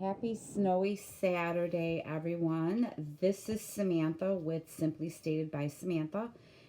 Happy snowy Saturday, everyone. This is Samantha with Simply Stated by Samantha.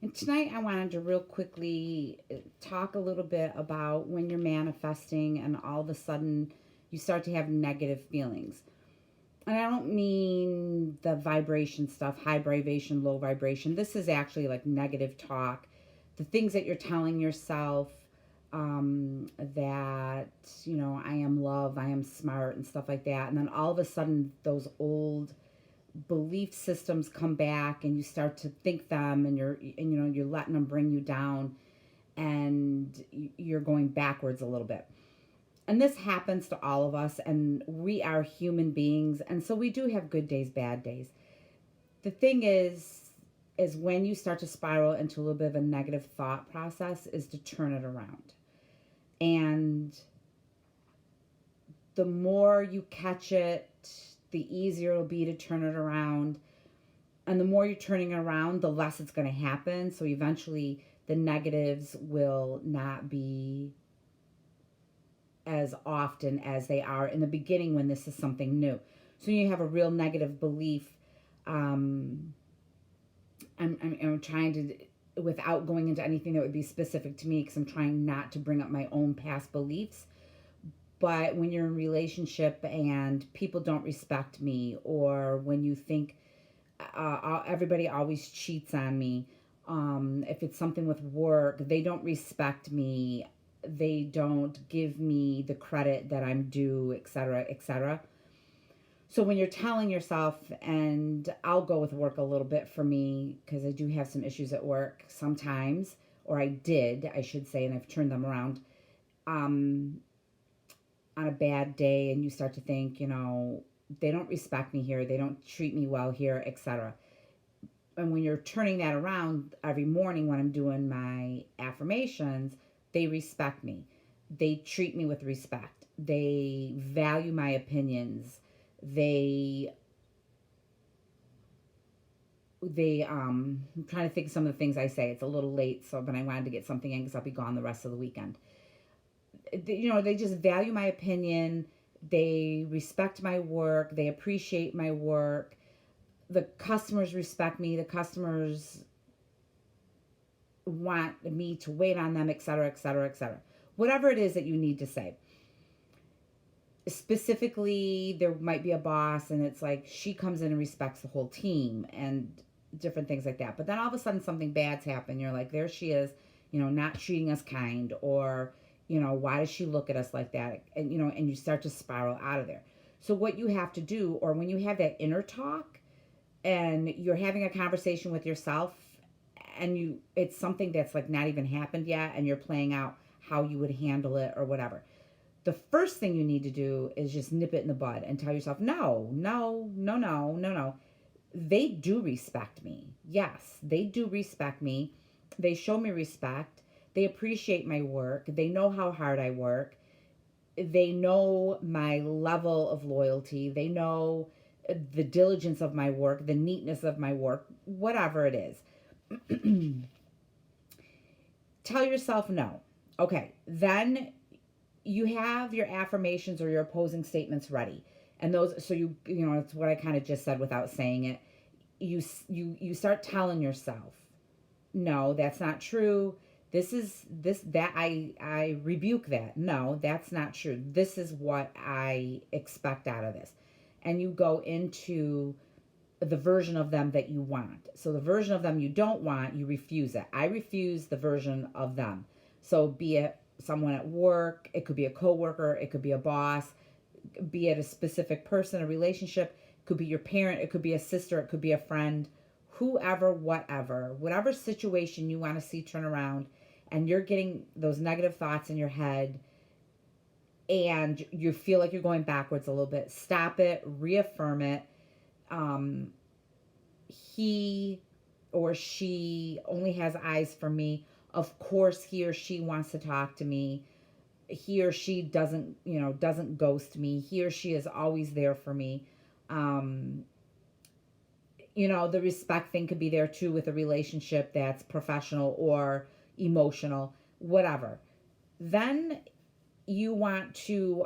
And tonight I wanted to real quickly talk a little bit about when you're manifesting and all of a sudden you start to have negative feelings. And I don't mean the vibration stuff, high vibration, low vibration. This is actually like negative talk, the things that you're telling yourself, that, I am love, I am smart, and stuff like that. And then all of a sudden, those old belief systems come back and you start to think them and you're letting them bring you down and you're going backwards a little bit. And this happens to all of us, and we are human beings, and so we do have good days, bad days. The thing is when you start to spiral into a little bit of a negative thought process is to turn it around. And the more you catch it, the easier it'll be to turn it around. And the more you're turning it around, the less it's going to happen. So eventually the negatives will not be as often as they are in the beginning when this is something new. So you have a real negative belief. I'm trying to, without going into anything that would be specific to me, because I'm trying not to bring up my own past beliefs. But when you're in a relationship and people don't respect me, or when you think everybody always cheats on me, if it's something with work, they don't respect me, they don't give me the credit that I'm due, etc., etc. So when you're telling yourself, and I'll go with work a little bit for me because I do have some issues at work sometimes, or I should say, and I've turned them around. Um, on a bad day, and you start to think, they don't respect me here, they don't treat me well here, etc. And when you're turning that around every morning when I'm doing my affirmations, they respect me. They treat me with respect. They value my opinions. They I'm trying to think of some of the things I say. It's a little late, so but I wanted to get something in because I'll be gone the rest of the weekend. They just value my opinion. They respect my work. They appreciate my work. The customers respect me. The customers want me to wait on them, etc., etc., etc. Whatever it is that you need to say. Specifically, there might be a boss, and it's like she comes in and respects the whole team, and different things like that. But then all of a sudden, something bad's happened. You're like, there she is, not treating us kind, or why does she look at us like that? And and you start to spiral out of there. So what you have to do, or when you have that inner talk and you're having a conversation with yourself, and it's something that's like not even happened yet, and you're playing out how you would handle it or whatever, the first thing you need to do is just nip it in the bud and tell yourself, no, no, no, no, no, no. They do respect me. Yes, they do respect me. They show me respect. They appreciate my work. They know how hard I work. They know my level of loyalty. They know the diligence of my work, the neatness of my work, whatever it is. Tell yourself no. Okay, then you have your affirmations or your opposing statements ready. And those, so it's what I kind of just said without saying it. You start telling yourself, no, that's not true. I rebuke that. No, that's not true. This is what I expect out of this. And you go into the version of them that you want. So the version of them you don't want, you refuse it. I refuse the version of them. So be it someone at work, it could be a coworker, it could be a boss, be it a specific person, a relationship, it could be your parent, it could be a sister, it could be a friend, whoever, whatever situation you want to see turn around, and you're getting those negative thoughts in your head and you feel like you're going backwards a little bit, stop it, reaffirm it. He or she only has eyes for me. Of course he or she wants to talk to me. He or she doesn't ghost me. He or she is always there for me. The respect thing could be there too with a relationship that's professional or emotional, whatever. Then you want to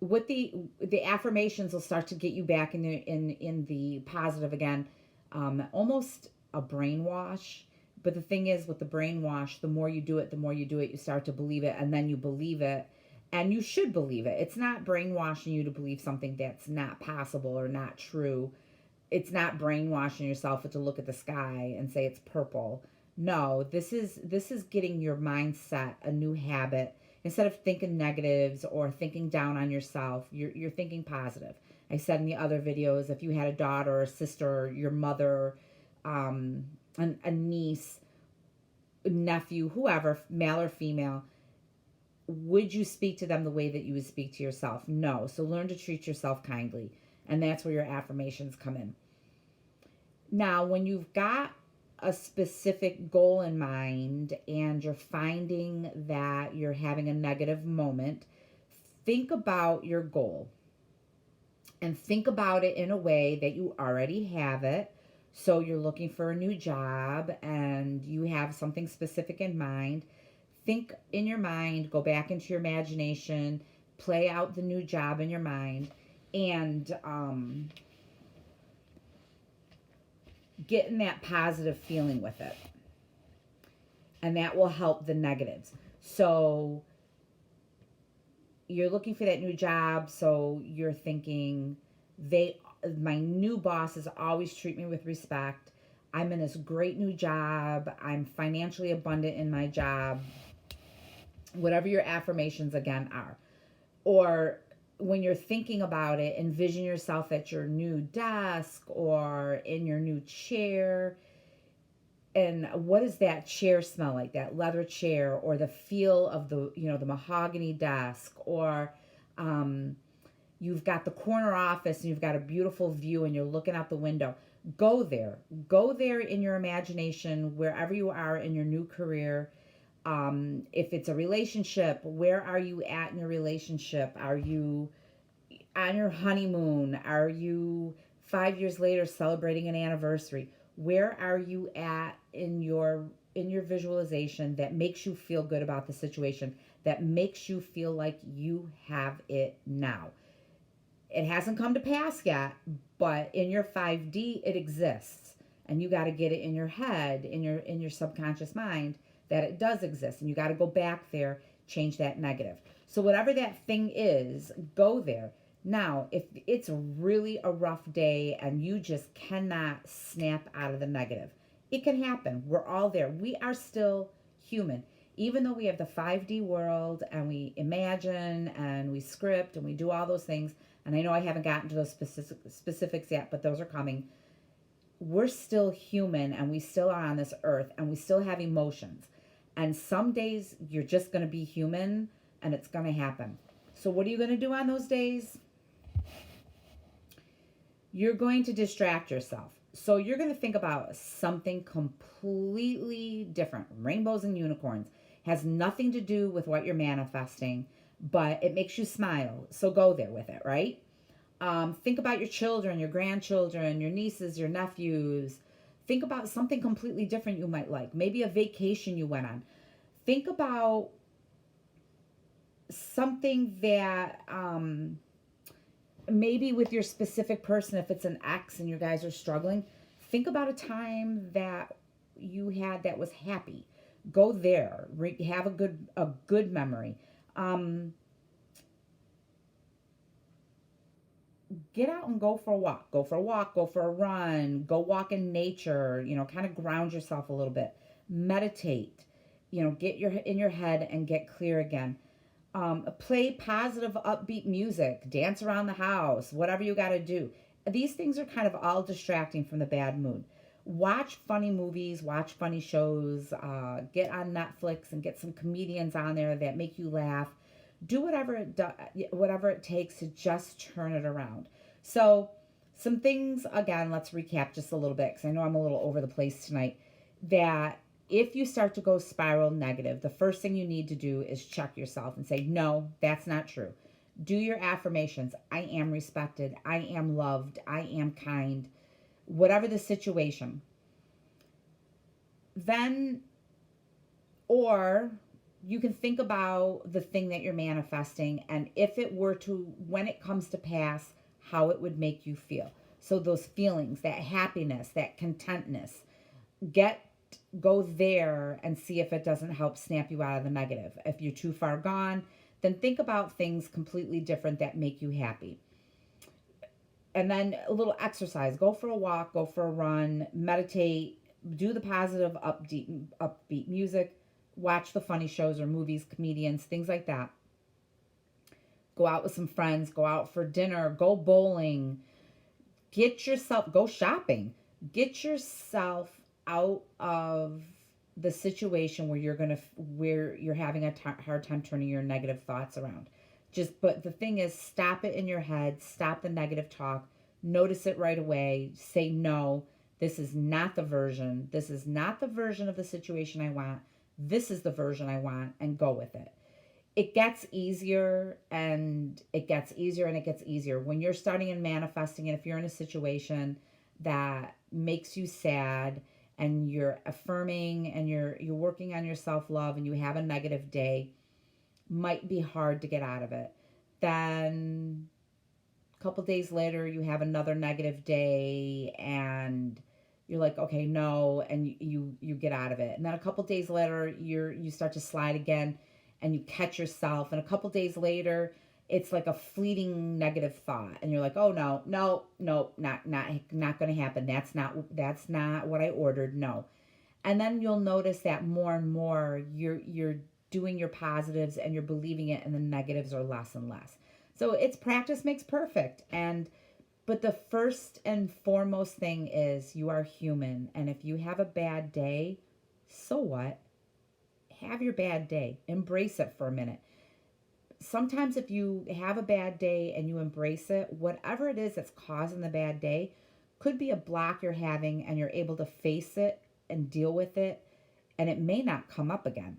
what the affirmations will start to get you back in the positive again. Almost a brainwash. But the thing is, with the brainwash, the more you do it, you start to believe it, and then you believe it, and you should believe it. It's not brainwashing you to believe something that's not possible or not true. It's not brainwashing yourself to look at the sky and say it's purple. No, this is getting your mindset a new habit. Instead of thinking negatives or thinking down on yourself, you're thinking positive. I said in the other videos, if you had a daughter or a sister, or your mother, a niece, nephew, whoever, male or female, would you speak to them the way that you would speak to yourself? No. So learn to treat yourself kindly. And that's where your affirmations come in. Now, when you've got a specific goal in mind and you're finding that you're having a negative moment, think about your goal and think about it in a way that you already have it. So you're looking for a new job and you have something specific in mind. Think in your mind, go back into your imagination, play out the new job in your mind, and getting that positive feeling with it. And that will help the negatives. So you're looking for that new job, so you're thinking, my new bosses always treat me with respect. I'm in this great new job. I'm financially abundant in my job. Whatever your affirmations again are. Or when you're thinking about it, envision yourself at your new desk or in your new chair. And what does that chair smell like? That leather chair, or the feel of the mahogany desk, or you've got the corner office and you've got a beautiful view and you're looking out the window. Go there in your imagination, wherever you are in your new career. If it's a relationship, where are you at in your relationship? Are you on your honeymoon? Are you 5 years later celebrating an anniversary? Where are you at in your visualization that makes you feel good about the situation, that makes you feel like you have it now? It hasn't come to pass yet, but in your 5D it exists, and you got to get it in your head, in your subconscious mind, that it does exist, and you got to go back there, change that negative. So whatever that thing is, go there. Now, if it's really a rough day and you just cannot snap out of the negative, it can happen. We're all there. We are still human. Even though we have the 5D world and we imagine and we script and we do all those things, and I know I haven't gotten to those specifics yet, but those are coming. We're still human, and we still are on this earth, and we still have emotions. And some days you're just going to be human, and it's going to happen. So what are you going to do on those days? You're going to distract yourself. So you're going to think about something completely different. Rainbows and unicorns. Has nothing to do with what you're manifesting, but it makes you smile. So go there with it, right? Think about your children, your grandchildren, your nieces, your nephews. Think about something completely different you might like. Maybe a vacation you went on. Think about something that maybe with your specific person, if it's an ex and you guys are struggling, think about a time that you had that was happy. Go there. Have a good memory. Get out and go for a walk. Go for a walk. Go for a run. Go walk in nature. Kind of ground yourself a little bit. Meditate. Get in your head and get clear again. Play positive, upbeat music. Dance around the house. Whatever you got to do. These things are kind of all distracting from the bad mood. Watch funny movies. Watch funny shows. Get on Netflix and get some comedians on there that make you laugh. Do whatever it takes to just turn it around. So some things, again, let's recap just a little bit, because I know I'm a little over the place tonight, that if you start to go spiral negative, the first thing you need to do is check yourself and say, no, that's not true. Do your affirmations. I am respected. I am loved. I am kind. Whatever the situation. Then, or you can think about the thing that you're manifesting, and if it were to, when it comes to pass, how it would make you feel. So those feelings, that happiness, that contentness, get go there and see if it doesn't help snap you out of the negative. If you're too far gone, then think about things completely different that make you happy. And then a little exercise. Go for a walk, go for a run, meditate, do the positive upbeat music, watch the funny shows or movies, comedians, things like that. Go out with some friends, go out for dinner, go bowling, go shopping. Get yourself out of the situation where you're having a hard time turning your negative thoughts around. But the thing is, stop it in your head, stop the negative talk, notice it right away, say no, this is not the version of the situation I want, this is the version I want, and go with it. It gets easier and it gets easier and it gets easier. When you're starting and manifesting, and if you're in a situation that makes you sad and you're affirming and you're working on your self-love and you have a negative day, might be hard to get out of it. Then a couple days later, you have another negative day and you're like, okay, no, and you get out of it. And then a couple days later, you start to slide again and you catch yourself. And a couple days later, it's like a fleeting negative thought. And you're like, oh, no, not going to happen. That's not what I ordered. No. And then you'll notice that more and more you're doing your positives and you're believing it, and the negatives are less and less. So it's practice makes perfect. But the first and foremost thing is you are human. And if you have a bad day, so what? Have your bad day. Embrace it for a minute. Sometimes if you have a bad day and you embrace it, whatever it is that's causing the bad day could be a block you're having, and you're able to face it and deal with it, and it may not come up again,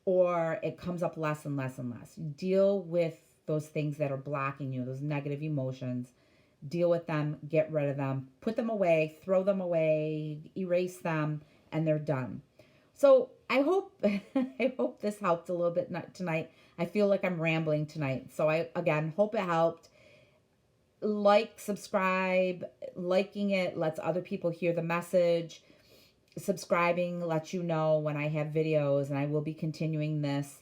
or it comes up less and less and less. Deal with those things that are blocking you, those negative emotions. Deal with them, get rid of them, put them away, throw them away, erase them, and they're done. So I hope this helped a little bit tonight. I feel like I'm rambling tonight. So I, again, hope it helped. Like, subscribe. Liking it lets other people hear the message. Subscribing lets you know when I have videos, and I will be continuing this.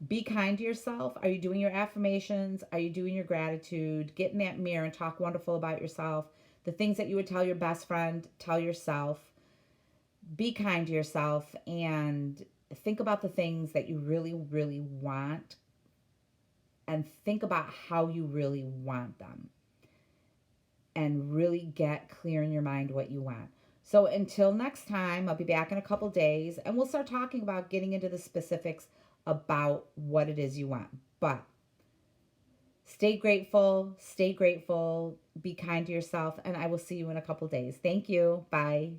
Be kind to yourself. Are you doing your affirmations? Are you doing your gratitude? Get in that mirror and talk wonderful about yourself. The things that you would tell your best friend, tell yourself. Be kind to yourself and think about the things that you really, really want, and think about how you really want them, and really get clear in your mind what you want. So until next time, I'll be back in a couple days, and we'll start talking about getting into the specifics about what it is you want. But stay grateful, be kind to yourself, and I will see you in a couple days. Thank you. Bye.